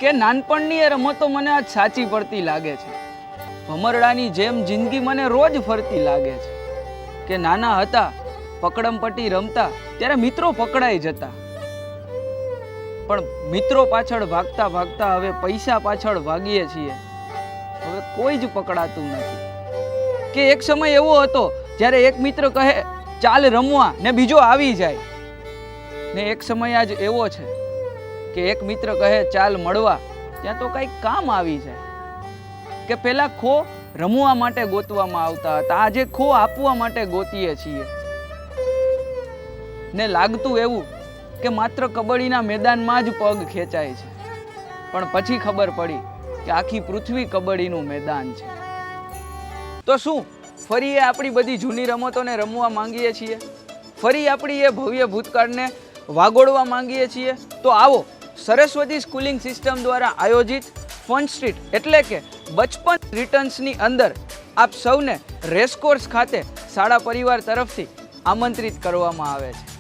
કે નાનપણની એ રમતો મને આજ સાચી પડતી લાગે છે। ભમરડાની જેમ જિંદગી મને રોજ ફરતી લાગે છે કે નાના હતા પકડમપટ્ટી રમતા ત્યારે મિત્રો પકડાઈ જતા, પણ મિત્રો પાછળ ભાગતા ભાગતા હવે પૈસા પાછળ ભાગીએ છીએ, હવે કોઈ જ પકડાતું નથી। કે એક સમય એવો હતો જ્યારે એક મિત્ર કહે ચાલ રમવા ને બીજો આવી જાય, ને એક સમય આજ એવો છે કે એક મિત્ર કહે ચાલ મળવા ત્યાં તો કંઈક કામ આવી જાય। કે પેલા ખો રમવા માટે ગોતવામાં આવતા હતા, આજે ખો આપવા માટે ગોતીએ છીએ। ને લાગતું એવું કે માત્ર કબડ્ડીના મેદાનમાં જ પગ ખેંચાય છે, પણ પછી ખબર પડી કે આખી પૃથ્વી કબડ્ડીનું મેદાન છે। તો શું ફરી એ આપણી બધી જૂની રમતોને રમવા માંગીએ છીએ? ફરી આપણી એ ભવ્ય ભૂતકાળને વાગોળવા માંગીએ છીએ? તો આવો સરસ્વતી સ્કૂલિંગ સિસ્ટમ દ્વારા આયોજિત ફન સ્ટ્રીટ એટલે કે બચપન રિટર્ન્સની અંદર આપ સૌને રેસકોર્સ ખાતે શાળા પરિવાર તરફથી આમંત્રિત કરવામાં આવે છે।